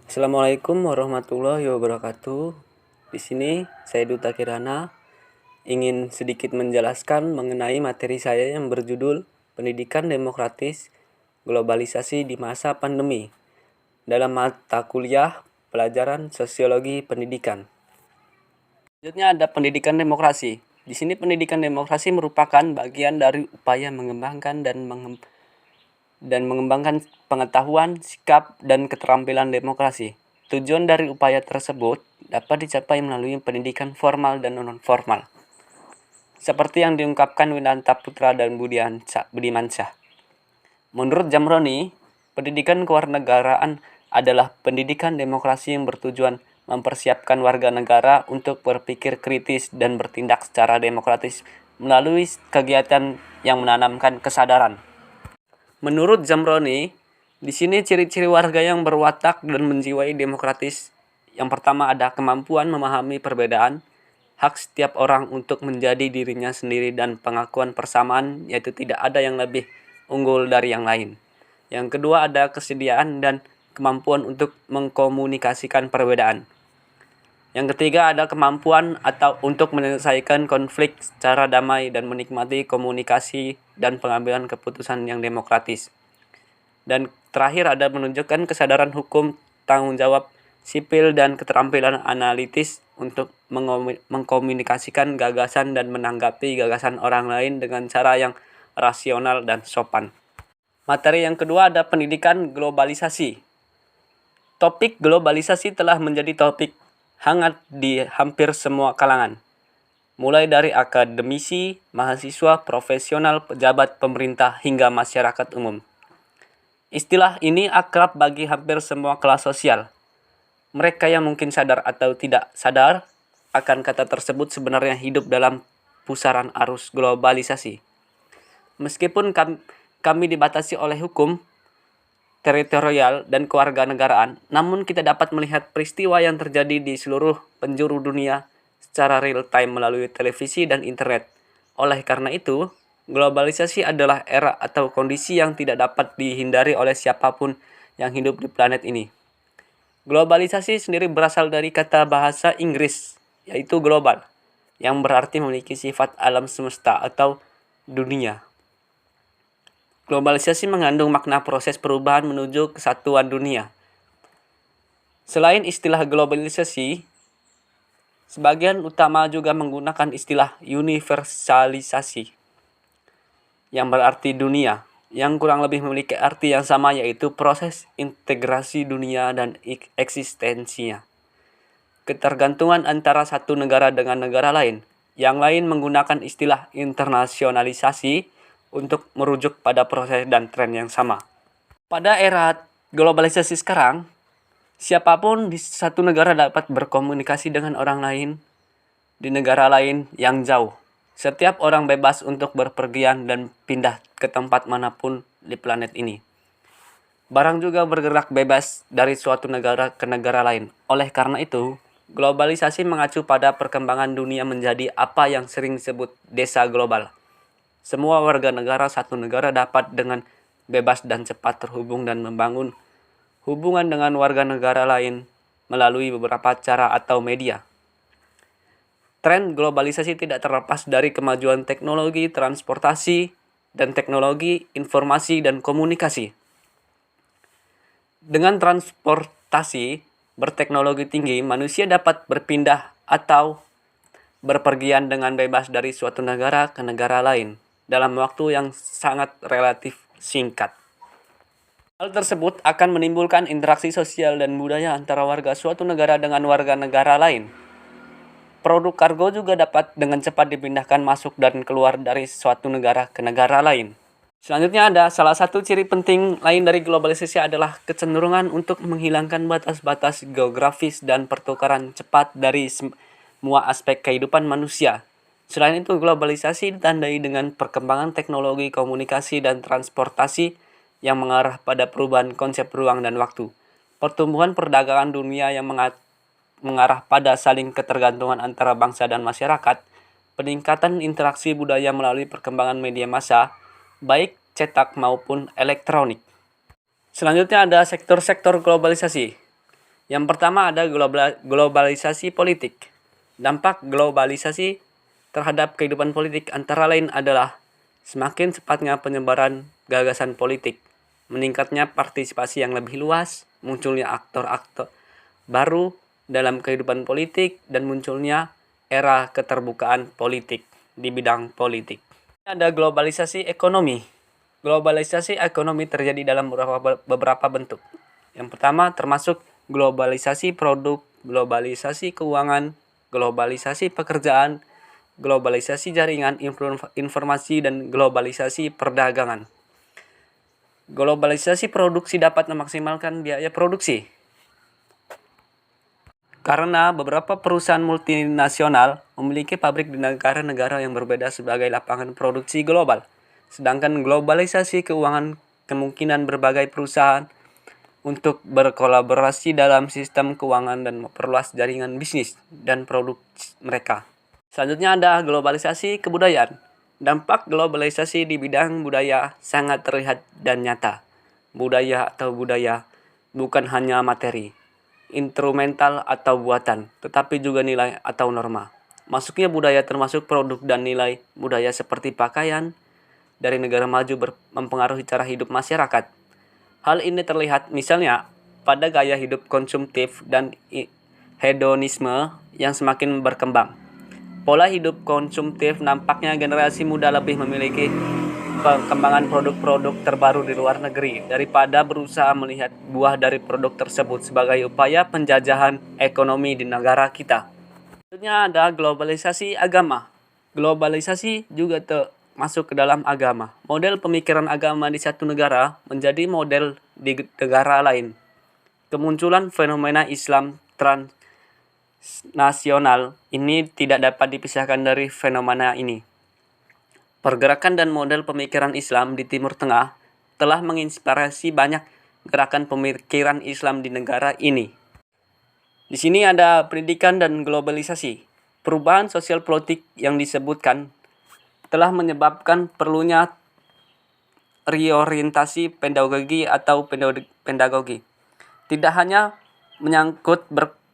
Assalamualaikum warahmatullahi wabarakatuh. Di sini saya Duta Kirana ingin sedikit menjelaskan mengenai materi saya yang berjudul Pendidikan Demokratis Globalisasi di Masa Pandemi dalam mata kuliah pelajaran Sosiologi Pendidikan. Selanjutnya ada pendidikan demokrasi. Di sini pendidikan demokrasi merupakan bagian dari upaya mengembangkan dan mengembangkan pengetahuan, sikap, dan keterampilan demokrasi. Tujuan dari upaya tersebut dapat dicapai melalui pendidikan formal dan non-formal, seperti yang diungkapkan Winanta Putra dan Budiman Syah. Menurut Jamroni, pendidikan kewarganegaraan adalah pendidikan demokrasi yang bertujuan mempersiapkan warga negara untuk berpikir kritis dan bertindak secara demokratis melalui kegiatan yang menanamkan kesadaran. Menurut Jamroni, di sini ciri-ciri warga yang berwatak dan menjiwai demokratis. Yang pertama ada kemampuan memahami perbedaan, hak setiap orang untuk menjadi dirinya sendiri dan pengakuan persamaan, yaitu tidak ada yang lebih unggul dari yang lain. Yang kedua ada kesediaan dan kemampuan untuk mengkomunikasikan perbedaan. Yang ketiga ada kemampuan atau untuk menyelesaikan konflik secara damai dan menikmati komunikasi dan pengambilan keputusan yang demokratis. Dan terakhir ada menunjukkan kesadaran hukum, tanggung jawab sipil dan keterampilan analitis untuk mengkomunikasikan gagasan dan menanggapi gagasan orang lain dengan cara yang rasional dan sopan. Materi yang kedua ada pendidikan globalisasi. Topik globalisasi telah menjadi topik hangat di hampir semua kalangan, mulai dari akademisi, mahasiswa, profesional, pejabat pemerintah, hingga masyarakat umum. Istilah ini akrab bagi hampir semua kelas sosial. Mereka yang mungkin sadar atau tidak sadar akan kata tersebut sebenarnya hidup dalam pusaran arus globalisasi. Meskipun kami dibatasi oleh hukum, teritorial, dan kewarganegaraan, namun kita dapat melihat peristiwa yang terjadi di seluruh penjuru dunia secara real time melalui televisi dan internet. Oleh karena itu, globalisasi adalah era atau kondisi yang tidak dapat dihindari oleh siapapun yang hidup di planet ini. Globalisasi sendiri berasal dari kata bahasa Inggris, yaitu global, yang berarti memiliki sifat alam semesta atau dunia. Globalisasi mengandung makna proses perubahan menuju kesatuan dunia. Selain istilah globalisasi, sebagian utama juga menggunakan istilah universalisasi, yang berarti dunia, yang kurang lebih memiliki arti yang sama, yaitu proses integrasi dunia dan eksistensinya. Ketergantungan antara satu negara dengan negara lain. Yang lain menggunakan istilah internasionalisasi untuk merujuk pada proses dan tren yang sama. Pada era globalisasi sekarang, siapapun di satu negara dapat berkomunikasi dengan orang lain di negara lain yang jauh. Setiap orang bebas untuk berpergian dan pindah ke tempat manapun di planet ini. Barang juga bergerak bebas dari suatu negara ke negara lain. Oleh karena itu, globalisasi mengacu pada perkembangan dunia menjadi apa yang sering disebut desa global. Semua warga negara satu negara dapat dengan bebas dan cepat terhubung dan membangun hubungan dengan warga negara lain melalui beberapa cara atau media. Tren globalisasi tidak terlepas dari kemajuan teknologi transportasi dan teknologi informasi dan komunikasi. Dengan transportasi berteknologi tinggi, manusia dapat berpindah atau berpergian dengan bebas dari suatu negara ke negara lain dalam waktu yang sangat relatif singkat. Hal tersebut akan menimbulkan interaksi sosial dan budaya antara warga suatu negara dengan warga negara lain. Produk kargo juga dapat dengan cepat dipindahkan masuk dan keluar dari suatu negara ke negara lain. Selanjutnya ada salah satu ciri penting lain dari globalisasi adalah kecenderungan untuk menghilangkan batas-batas geografis dan pertukaran cepat dari semua aspek kehidupan manusia. Selain itu, globalisasi ditandai dengan perkembangan teknologi komunikasi dan transportasi yang mengarah pada perubahan konsep ruang dan waktu. Pertumbuhan perdagangan dunia yang mengarah pada saling ketergantungan antara bangsa dan masyarakat, peningkatan interaksi budaya melalui perkembangan media massa, baik cetak maupun elektronik. Selanjutnya ada sektor-sektor globalisasi. Yang pertama ada globalisasi politik. Dampak globalisasi terhadap kehidupan politik antara lain adalah semakin cepatnya penyebaran gagasan politik, meningkatnya partisipasi yang lebih luas, munculnya aktor-aktor baru dalam kehidupan politik, dan munculnya era keterbukaan politik di bidang politik. Ada globalisasi ekonomi. Globalisasi ekonomi terjadi dalam beberapa bentuk. Yang pertama termasuk globalisasi produk, globalisasi keuangan, globalisasi pekerjaan, globalisasi jaringan informasi, dan globalisasi perdagangan. Globalisasi produksi dapat memaksimalkan biaya produksi, karena beberapa perusahaan multinasional memiliki pabrik di negara-negara yang berbeda sebagai lapangan produksi global. Sedangkan globalisasi keuangan kemungkinan berbagai perusahaan untuk berkolaborasi dalam sistem keuangan dan memperluas jaringan bisnis dan produk mereka. Selanjutnya ada globalisasi kebudayaan. Dampak globalisasi di bidang budaya sangat terlihat dan nyata. Budaya bukan hanya materi, instrumental atau buatan, tetapi juga nilai atau norma. Masuknya budaya termasuk produk dan nilai budaya seperti pakaian dari negara maju mempengaruhi cara hidup masyarakat. Hal ini terlihat misalnya pada gaya hidup konsumtif dan hedonisme yang semakin berkembang. Pola hidup konsumtif nampaknya generasi muda lebih memiliki perkembangan produk-produk terbaru di luar negeri daripada berusaha melihat buah dari produk tersebut sebagai upaya penjajahan ekonomi di negara kita. Selanjutnya ada globalisasi agama. Globalisasi juga masuk ke dalam agama. Model pemikiran agama di satu negara menjadi model di negara lain. Kemunculan fenomena Islam transnasional ini tidak dapat dipisahkan dari fenomena ini. Pergerakan dan model pemikiran Islam di Timur Tengah telah menginspirasi banyak gerakan pemikiran Islam di negara ini. Di sini ada pendidikan dan globalisasi. Perubahan sosial politik yang disebutkan telah menyebabkan perlunya reorientasi pedagogi. Tidak hanya menyangkut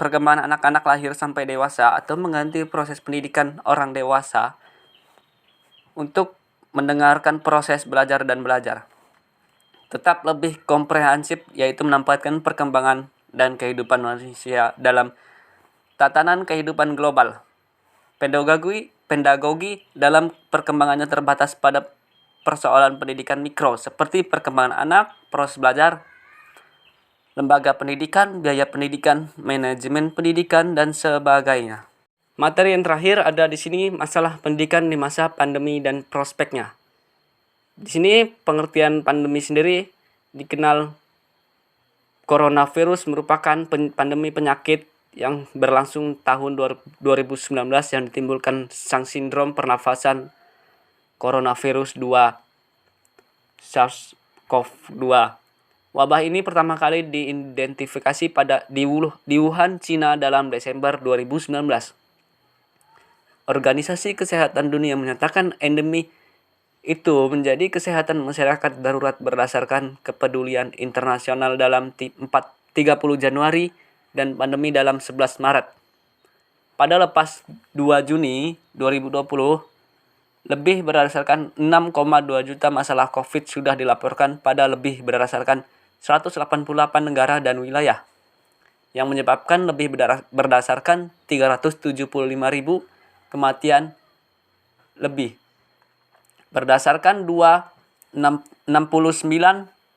perkembangan anak-anak lahir sampai dewasa atau mengganti proses pendidikan orang dewasa untuk mendengarkan proses belajar dan belajar. Tetap lebih komprehensif, yaitu menempatkan perkembangan dan kehidupan manusia dalam tatanan kehidupan global. Pedagogi dalam perkembangannya terbatas pada persoalan pendidikan mikro seperti perkembangan anak, proses belajar, lembaga pendidikan, biaya pendidikan, manajemen pendidikan, dan sebagainya. Materi yang terakhir ada di sini masalah pendidikan di masa pandemi dan prospeknya. Di sini pengertian pandemi sendiri dikenal coronavirus merupakan pandemi penyakit yang berlangsung tahun 2019 yang ditimbulkan sang sindrom pernafasan coronavirus 2 SARS-CoV-2. Wabah ini pertama kali diidentifikasi di Wuhan, Cina dalam Desember 2019. Organisasi Kesehatan Dunia menyatakan endemi itu menjadi kesehatan masyarakat darurat berdasarkan kepedulian internasional dalam 30 Januari dan pandemi dalam 11 Maret. Pada lepas 2 Juni 2020, lebih berdasarkan 6,2 juta masalah COVID sudah dilaporkan pada lebih berdasarkan 188 negara dan wilayah, yang menyebabkan lebih berdasarkan 375.000 kematian lebih. Berdasarkan 69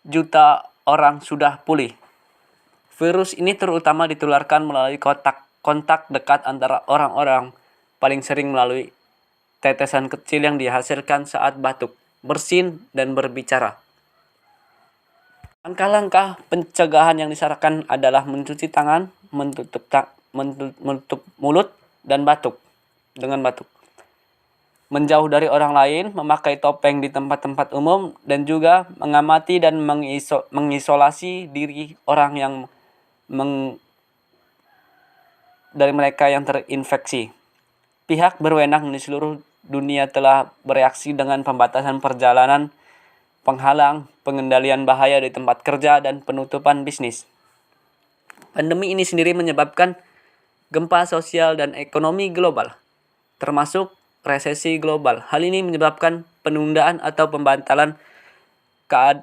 juta orang sudah pulih. Virus ini terutama ditularkan melalui kontak dekat antara orang-orang, paling sering melalui tetesan kecil yang dihasilkan saat batuk, bersin, dan berbicara. Langkah-langkah pencegahan yang disarankan adalah mencuci tangan, menutup mulut dan batuk. Menjauh dari orang lain, memakai topeng di tempat-tempat umum, dan juga mengamati dan mengisolasi diri orang yang dari mereka yang terinfeksi. Pihak berwenang di seluruh dunia telah bereaksi dengan pembatasan perjalanan, penghalang, pengendalian bahaya di tempat kerja, dan penutupan bisnis. Pandemi ini sendiri menyebabkan gempa sosial dan ekonomi global, termasuk resesi global. Hal ini menyebabkan penundaan atau pembatalan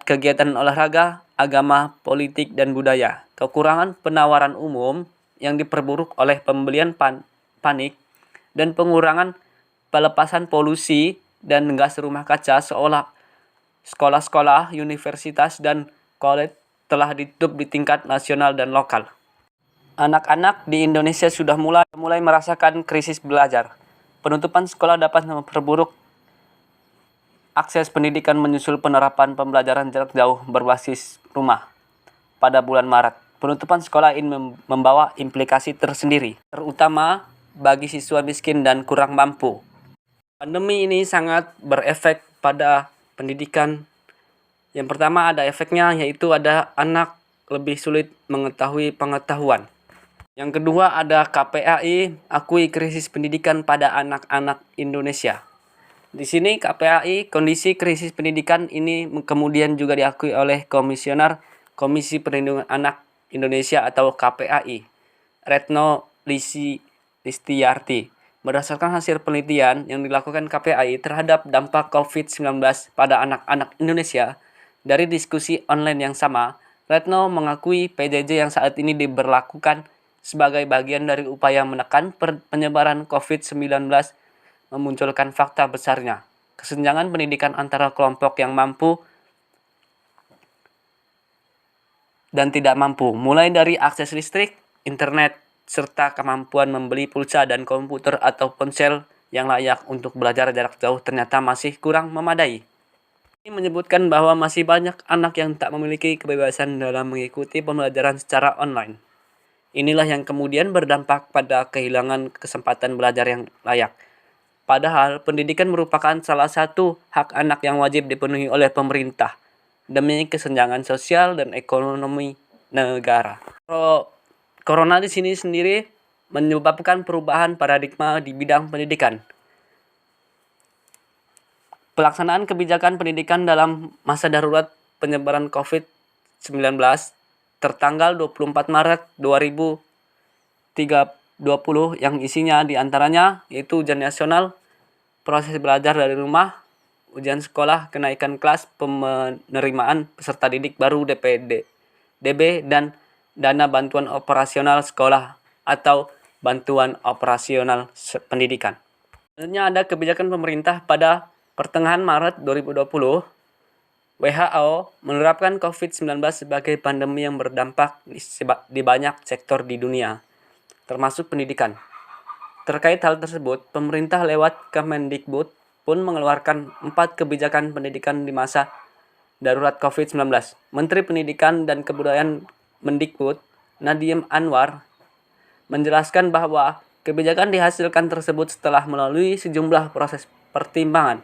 kegiatan olahraga, agama, politik, dan budaya. Kekurangan penawaran umum yang diperburuk oleh pembelian panik dan pengurangan pelepasan polusi dan gas rumah kaca seolah sekolah-sekolah, universitas, dan college telah ditutup di tingkat nasional dan lokal. Anak-anak di Indonesia sudah mulai merasakan krisis belajar. Penutupan sekolah dapat memperburuk akses pendidikan menyusul penerapan pembelajaran jarak jauh berbasis rumah pada bulan Maret. Penutupan sekolah ini membawa implikasi tersendiri, terutama bagi siswa miskin dan kurang mampu. Pandemi ini sangat berefek pada pendidikan. Yang pertama ada efeknya, yaitu ada anak lebih sulit mengetahui pengetahuan. Yang kedua ada KPAI, akui krisis pendidikan pada anak-anak Indonesia. Di sini KPAI, kondisi krisis pendidikan ini kemudian juga diakui oleh Komisioner Komisi Perlindungan Anak Indonesia atau KPAI, Retno Listiarti. Berdasarkan hasil penelitian yang dilakukan KPAI terhadap dampak COVID-19 pada anak-anak Indonesia, dari diskusi online yang sama, Retno mengakui PJJ yang saat ini diberlakukan sebagai bagian dari upaya menekan penyebaran COVID-19 memunculkan fakta besarnya kesenjangan pendidikan antara kelompok yang mampu dan tidak mampu, mulai dari akses listrik, internet, serta kemampuan membeli pulsa dan komputer atau ponsel yang layak untuk belajar jarak jauh ternyata masih kurang memadai. Ini menyebutkan bahwa masih banyak anak yang tak memiliki kebebasan dalam mengikuti pembelajaran secara online. Inilah yang kemudian berdampak pada kehilangan kesempatan belajar yang layak. Padahal pendidikan merupakan salah satu hak anak yang wajib dipenuhi oleh pemerintah demi kesenjangan sosial dan ekonomi negara. Corona di sini sendiri menyebabkan perubahan paradigma di bidang pendidikan. Pelaksanaan kebijakan pendidikan dalam masa darurat penyebaran COVID-19 tertanggal 24 Maret 2020 yang isinya diantaranya yaitu ujian nasional, proses belajar dari rumah, ujian sekolah, kenaikan kelas, penerimaan peserta didik baru DB, dan dana bantuan operasional sekolah atau bantuan operasional pendidikan. Selanjutnya ada kebijakan pemerintah pada pertengahan Maret 2020. WHO menerapkan COVID-19 sebagai pandemi yang berdampak di banyak sektor di dunia, termasuk pendidikan. Terkait hal tersebut, pemerintah lewat Kemendikbud pun mengeluarkan 4 kebijakan pendidikan di masa darurat COVID-19. Menteri Pendidikan dan Kebudayaan Mendikbud, Nadiem Anwar, menjelaskan bahwa kebijakan dihasilkan tersebut setelah melalui sejumlah proses pertimbangan.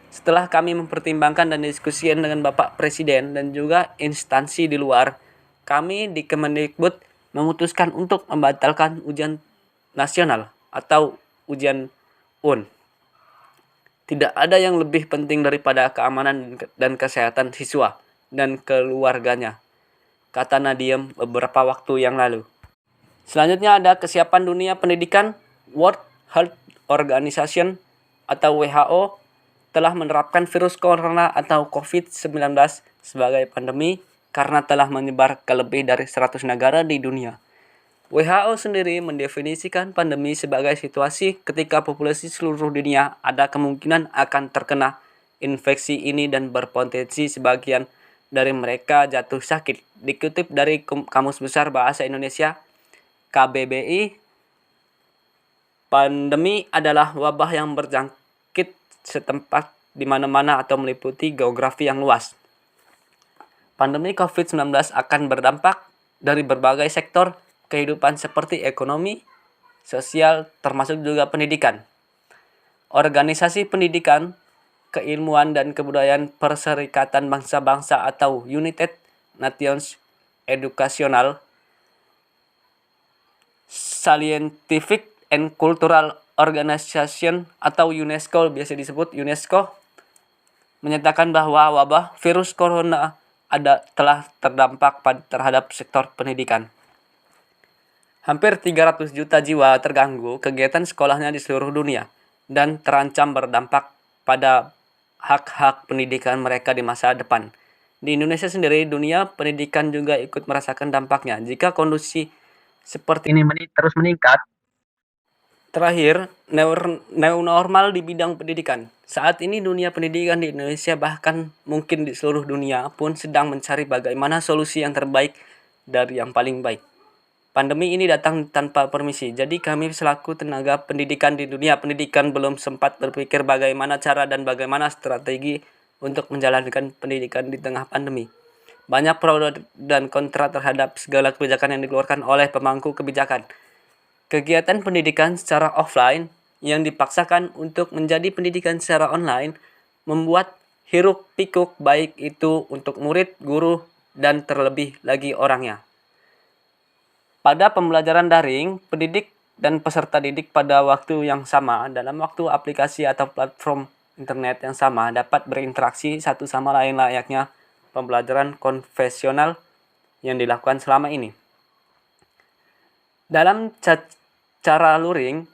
Setelah kami mempertimbangkan dan diskusikan dengan Bapak Presiden dan juga instansi di luar, kami di Kemendikbud memutuskan untuk membatalkan ujian nasional atau ujian UN. Tidak ada yang lebih penting daripada keamanan dan kesehatan siswa dan keluarganya, kata Nadiem beberapa waktu yang lalu. Selanjutnya ada kesiapan dunia pendidikan. World Health Organization atau WHO telah menerapkan virus corona atau COVID-19 sebagai pandemi karena telah menyebar ke lebih dari 100 negara di dunia. WHO sendiri mendefinisikan pandemi sebagai situasi ketika populasi seluruh dunia ada kemungkinan akan terkena infeksi ini dan berpotensi sebagian dari mereka jatuh sakit. Dikutip dari Kamus Besar Bahasa Indonesia, KBBI, pandemi adalah wabah yang berjangkit setempat di mana-mana atau meliputi geografi yang luas. Pandemi COVID-19 akan berdampak dari berbagai sektor kehidupan seperti ekonomi, sosial, termasuk juga pendidikan. Organisasi Pendidikan, Keilmuan dan Kebudayaan Perserikatan Bangsa-Bangsa atau United Nations Educational, Scientific and Cultural Organization atau UNESCO, biasa disebut UNESCO, menyatakan bahwa wabah virus corona telah terdampak terhadap sektor pendidikan. Hampir 300 juta jiwa terganggu kegiatan sekolahnya di seluruh dunia dan terancam berdampak pada hak-hak pendidikan mereka di masa depan. Di Indonesia sendiri, dunia pendidikan juga ikut merasakan dampaknya. Jika kondisi seperti ini terus meningkat, terakhir, new normal di bidang pendidikan. Saat ini dunia pendidikan di Indonesia bahkan mungkin di seluruh dunia pun sedang mencari bagaimana solusi yang terbaik dari yang paling baik. Pandemi ini datang tanpa permisi, jadi kami selaku tenaga pendidikan di dunia pendidikan belum sempat berpikir bagaimana cara dan bagaimana strategi untuk menjalankan pendidikan di tengah pandemi. Banyak pro dan kontra terhadap segala kebijakan yang dikeluarkan oleh pemangku kebijakan. Kegiatan pendidikan secara offline yang dipaksakan untuk menjadi pendidikan secara online membuat hiruk pikuk baik itu untuk murid, guru, dan terlebih lagi orangnya. Pada pembelajaran daring, pendidik dan peserta didik pada waktu yang sama dalam waktu aplikasi atau platform internet yang sama dapat berinteraksi satu sama lain layaknya pembelajaran konvensional yang dilakukan selama ini. Dalam cara luring,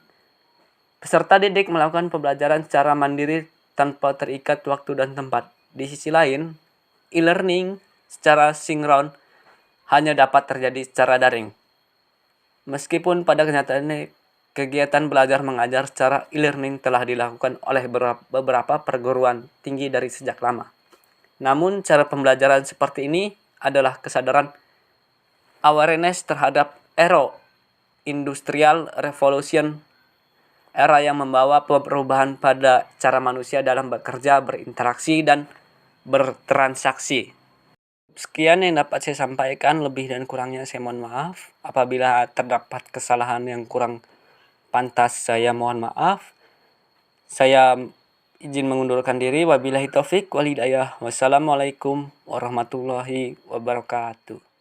peserta didik melakukan pembelajaran secara mandiri tanpa terikat waktu dan tempat. Di sisi lain, e-learning secara sinkron hanya dapat terjadi secara daring. Meskipun pada kenyataannya kegiatan belajar mengajar secara e-learning telah dilakukan oleh beberapa perguruan tinggi dari sejak lama. Namun cara pembelajaran seperti ini adalah kesadaran awareness terhadap era industrial revolution, era yang membawa perubahan pada cara manusia dalam bekerja, berinteraksi, dan bertransaksi. Sekian yang dapat saya sampaikan, lebih dan kurangnya saya mohon maaf. Apabila terdapat kesalahan yang kurang pantas, saya mohon maaf. Saya izin mengundurkan diri. Wabillahi taufik wal hidayah. Wassalamualaikum warahmatullahi wabarakatuh.